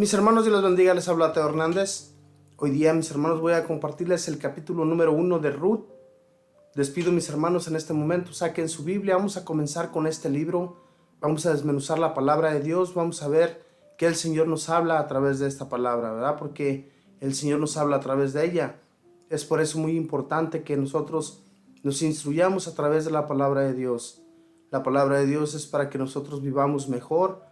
Mis hermanos, Dios los bendiga, les habla Teo Hernández. Hoy día, mis hermanos, voy a compartirles el capítulo número 1 de Ruth. Les pido, mis hermanos, en este momento saquen su Biblia. Vamos a comenzar con este libro. Vamos a desmenuzar la palabra de Dios. Vamos a ver qué el Señor nos habla a través de esta palabra, ¿verdad? Porque el Señor nos habla a través de ella. Es por eso muy importante que nosotros nos instruyamos a través de la palabra de Dios. La palabra de Dios es para que nosotros vivamos mejor,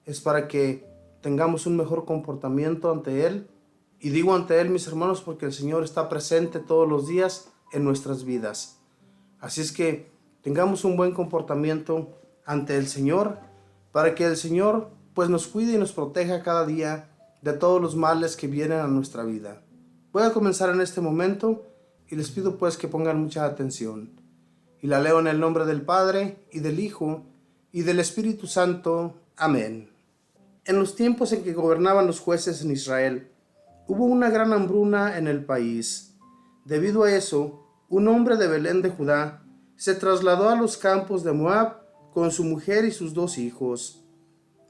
es para que tengamos un mejor comportamiento ante Él. Y digo ante Él, mis hermanos, porque el Señor está presente todos los días en nuestras vidas. Así es que tengamos un buen comportamiento ante el Señor, para que el Señor pues nos cuide y nos proteja cada día de todos los males que vienen a nuestra vida. Voy a comenzar en este momento y les pido pues que pongan mucha atención. Y la leo en el nombre del Padre, y del Hijo, y del Espíritu Santo. Amén. En los tiempos en que gobernaban los jueces en Israel, hubo una gran hambruna en el país. Debido a eso, un hombre de Belén de Judá se trasladó a los campos de Moab con su mujer y sus 2 hijos.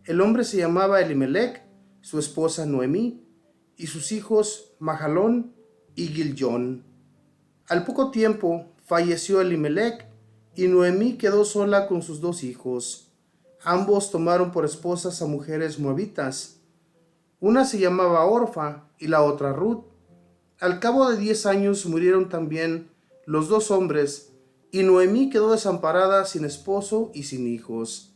El hombre se llamaba Elimelec, su esposa Noemí, y sus hijos Mahalón y Gilón. Al poco tiempo falleció Elimelec, y Noemí quedó sola con sus 2 hijos. Ambos tomaron por esposas a mujeres moabitas. Una se llamaba Orfa y la otra Ruth. Al cabo de 10 años murieron también los 2 hombres, y Noemí quedó desamparada sin esposo y sin hijos.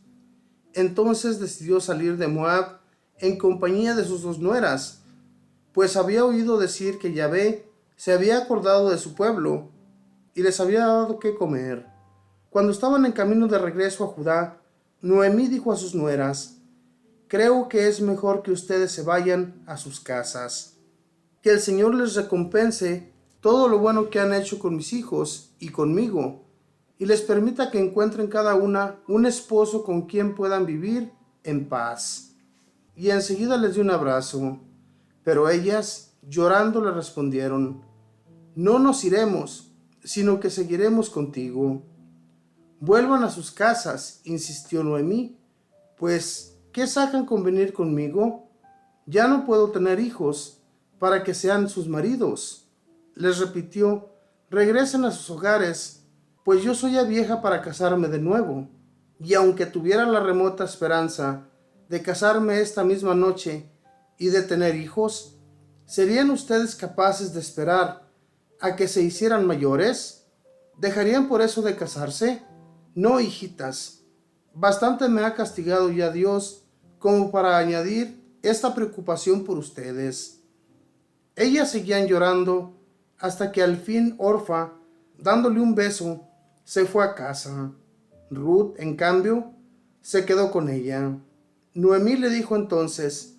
Entonces decidió salir de Moab en compañía de sus 2 nueras, pues había oído decir que Yahvé se había acordado de su pueblo y les había dado qué comer. Cuando estaban en camino de regreso a Judá, Noemí dijo a sus nueras: «Creo que es mejor que ustedes se vayan a sus casas. Que el Señor les recompense todo lo bueno que han hecho con mis hijos y conmigo, y les permita que encuentren cada una un esposo con quien puedan vivir en paz». Y enseguida les dio un abrazo. Pero ellas, llorando, le respondieron: «No nos iremos, sino que seguiremos contigo». «Vuelvan a sus casas», insistió Noemí, «pues, ¿qué sacan con venir conmigo? Ya no puedo tener hijos para que sean sus maridos». Les repitió: «Regresen a sus hogares, pues yo soy ya vieja para casarme de nuevo, y aunque tuviera la remota esperanza de casarme esta misma noche y de tener hijos, ¿serían ustedes capaces de esperar a que se hicieran mayores? ¿Dejarían por eso de casarse? No, hijitas, bastante me ha castigado ya Dios como para añadir esta preocupación por ustedes». Ellas seguían llorando hasta que al fin Orfa, dándole un beso, se fue a casa. Ruth, en cambio, se quedó con ella. Noemí le dijo entonces: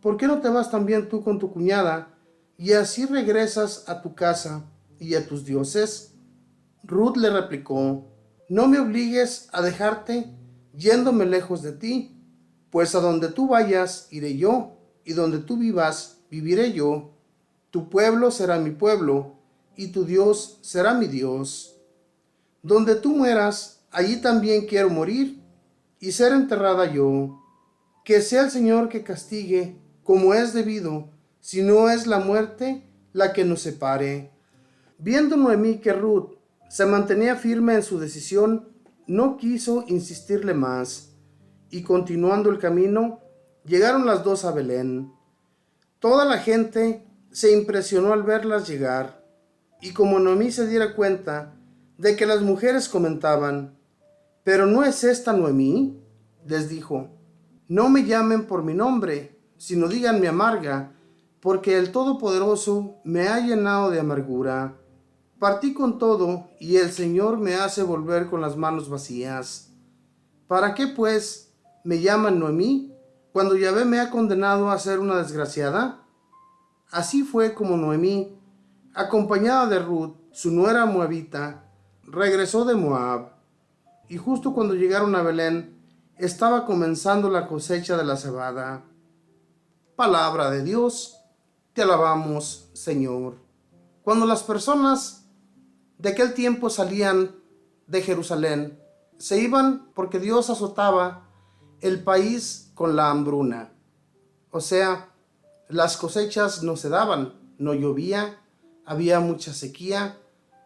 «¿Por qué no te vas también tú con tu cuñada y así regresas a tu casa y a tus dioses?» Ruth le replicó: «No me obligues a dejarte yéndome lejos de ti, pues a donde tú vayas iré yo, y donde tú vivas viviré yo. Tu pueblo será mi pueblo, y tu Dios será mi Dios. Donde tú mueras, allí también quiero morir y ser enterrada yo. Que sea el Señor que castigue como es debido, si no es la muerte la que nos separe». Viendo Noemí que Ruth se mantenía firme en su decisión, no quiso insistirle más, y continuando el camino, llegaron las 2 a Belén. Toda la gente se impresionó al verlas llegar, y como Noemí se diera cuenta de que las mujeres comentaban: «¿Pero no es esta Noemí?», les dijo: «No me llamen por mi nombre, sino díganme Amarga, porque el Todopoderoso me ha llenado de amargura. Partí con todo, y el Señor me hace volver con las manos vacías. ¿Para qué, pues, me llaman Noemí, cuando Yahvé me ha condenado a ser una desgraciada?». Así fue como Noemí, acompañada de Ruth, su nuera moabita, regresó de Moab. Y justo cuando llegaron a Belén, estaba comenzando la cosecha de la cebada. Palabra de Dios, te alabamos, Señor. Cuando las personas de aquel tiempo salían de Jerusalén, se iban porque Dios azotaba el país con la hambruna. O sea, las cosechas no se daban, no llovía, había mucha sequía,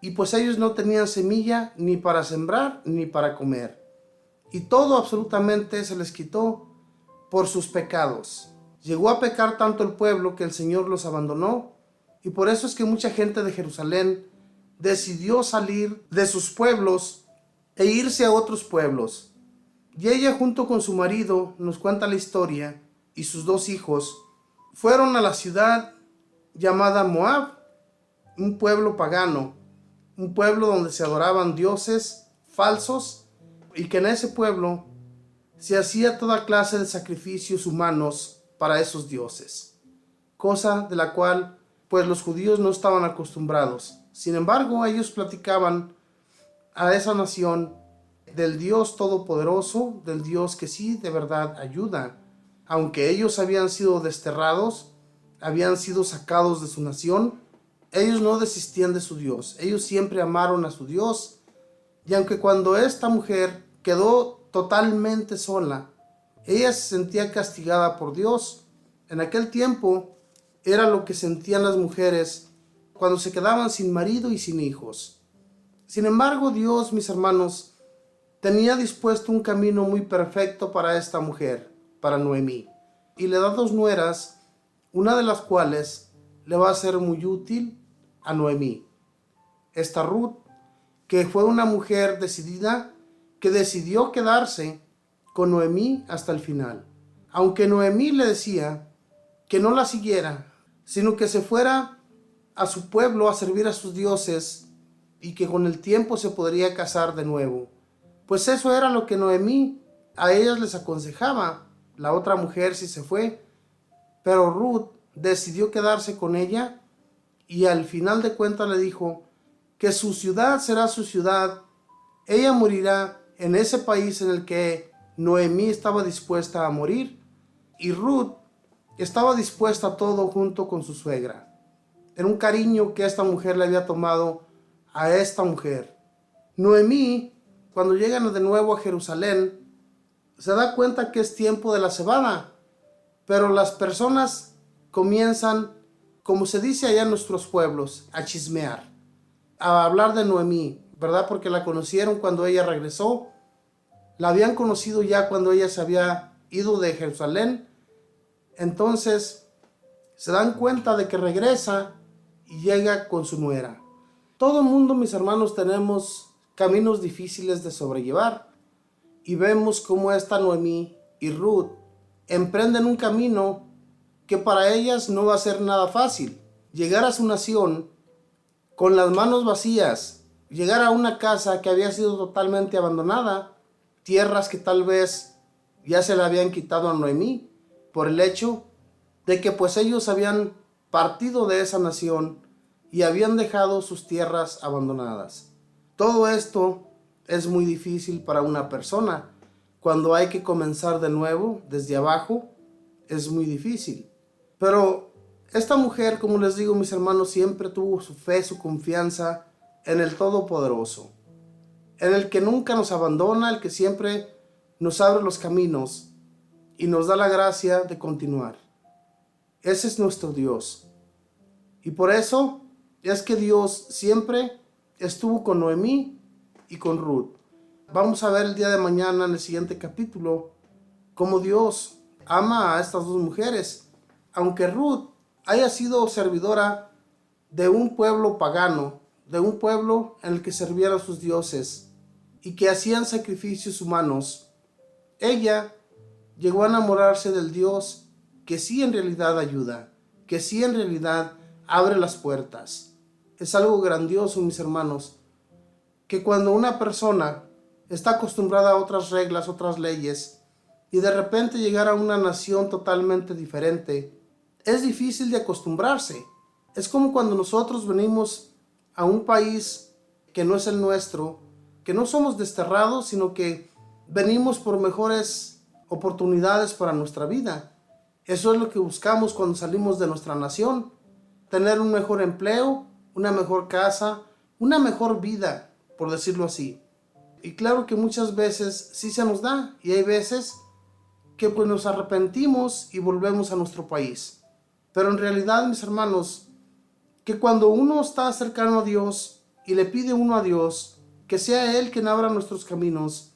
y pues ellos no tenían semilla ni para sembrar ni para comer. Y todo absolutamente se les quitó por sus pecados. Llegó a pecar tanto el pueblo que el Señor los abandonó, y por eso es que mucha gente de Jerusalén decidió salir de sus pueblos e irse a otros pueblos. Y ella, junto con su marido, nos cuenta la historia, y sus 2 hijos fueron a la ciudad llamada Moab, un pueblo pagano, un pueblo donde se adoraban dioses falsos, y que en ese pueblo se hacía toda clase de sacrificios humanos para esos dioses, cosa de la cual pues los judíos no estaban acostumbrados. Sin embargo, ellos platicaban a esa nación del Dios todopoderoso, del Dios que sí de verdad ayuda. Aunque ellos habían sido desterrados, habían sido sacados de su nación, ellos no desistían de su Dios. Ellos siempre amaron a su Dios. Y aunque cuando esta mujer quedó totalmente sola, ella se sentía castigada por Dios. En aquel tiempo era lo que sentían las mujeres cuando se quedaban sin marido y sin hijos. Sin embargo, Dios, mis hermanos, tenía dispuesto un camino muy perfecto para esta mujer, para Noemí, y le da 2 nueras, una de las cuales le va a ser muy útil a Noemí. Esta Ruth, que fue una mujer decidida, que decidió quedarse con Noemí hasta el final. Aunque Noemí le decía que no la siguiera, sino que se fuera a su pueblo a servir a sus dioses y que con el tiempo se podría casar de nuevo. Pues eso era lo que Noemí a ellas les aconsejaba. La otra mujer sí se fue, pero Ruth decidió quedarse con ella, y al final de cuentas le dijo que su ciudad será su ciudad. Ella morirá en ese país en el que Noemí estaba dispuesta a morir, y Ruth estaba dispuesta a todo junto con su suegra. Era un cariño que esta mujer le había tomado a esta mujer. Noemí, cuando llegan de nuevo a Jerusalén, se da cuenta que es tiempo de la cebada, pero las personas comienzan, como se dice allá en nuestros pueblos, a chismear, a hablar de Noemí, ¿verdad? Porque la conocieron cuando ella regresó, la habían conocido ya cuando ella se había ido de Jerusalén. Entonces se dan cuenta de que regresa y llega con su nuera. Todo el mundo, mis hermanos, tenemos caminos difíciles de sobrellevar, y vemos cómo esta Noemí y Ruth emprenden un camino que para ellas no va a ser nada fácil. Llegar a su nación con las manos vacías, llegar a una casa que había sido totalmente abandonada, tierras que tal vez ya se le habían quitado a Noemí por el hecho de que pues ellos habían partido de esa nación y habían dejado sus tierras abandonadas. Todo esto es muy difícil para una persona. Cuando hay que comenzar de nuevo, desde abajo, es muy difícil. Pero esta mujer, como les digo, mis hermanos, siempre tuvo su fe, su confianza en el Todopoderoso, en el que nunca nos abandona, el que siempre nos abre los caminos y nos da la gracia de continuar. Ese es nuestro Dios. Y por eso es que Dios siempre estuvo con Noemí y con Ruth. Vamos a ver el día de mañana en el siguiente capítulo cómo Dios ama a estas 2 mujeres. Aunque Ruth haya sido servidora de un pueblo pagano, de un pueblo en el que servían a sus dioses y que hacían sacrificios humanos, ella llegó a enamorarse del Dios que sí en realidad ayuda, que sí en realidad abre las puertas. Es algo grandioso, mis hermanos, que cuando una persona está acostumbrada a otras reglas, otras leyes, y de repente llegar a una nación totalmente diferente, es difícil de acostumbrarse. Es como cuando nosotros venimos a un país que no es el nuestro, que no somos desterrados, sino que venimos por mejores oportunidades para nuestra vida. Eso es lo que buscamos cuando salimos de nuestra nación: tener un mejor empleo, una mejor casa, una mejor vida, por decirlo así. Y claro que muchas veces sí se nos da, y hay veces que pues nos arrepentimos y volvemos a nuestro país. Pero en realidad, mis hermanos, que cuando uno está cercano a Dios y le pide uno a Dios que sea Él quien abra nuestros caminos,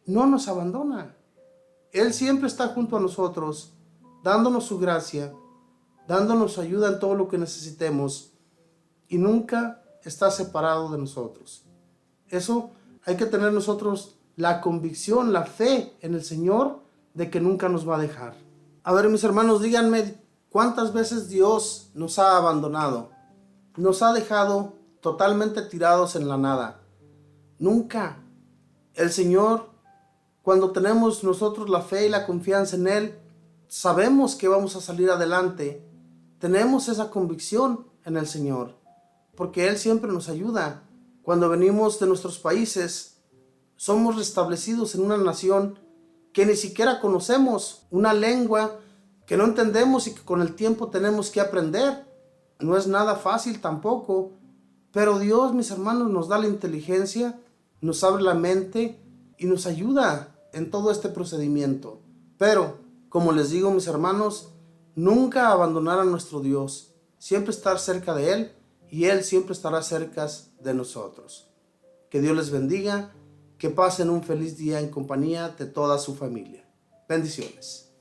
no nos abandona. Él siempre está junto a nosotros, dándonos su gracia, dándonos ayuda en todo lo que necesitemos y nunca está separado de nosotros. Eso hay que tener nosotros la convicción, la fe en el Señor de que nunca nos va a dejar. A ver, mis hermanos, díganme, ¿cuántas veces Dios nos ha abandonado? Nos ha dejado totalmente tirados en la nada. Nunca. El Señor, cuando tenemos nosotros la fe y la confianza en Él, sabemos que vamos a salir adelante. Tenemos esa convicción en el Señor, porque Él siempre nos ayuda. Cuando venimos de nuestros países, somos restablecidos en una nación que ni siquiera conocemos, una lengua que no entendemos y que con el tiempo tenemos que aprender. No es nada fácil tampoco, pero Dios, mis hermanos, nos da la inteligencia, nos abre la mente y nos ayuda en todo este procedimiento. Pero, como les digo, mis hermanos, nunca abandonar a nuestro Dios, siempre estar cerca de Él y Él siempre estará cerca de nosotros. Que Dios les bendiga, que pasen un feliz día en compañía de toda su familia. Bendiciones.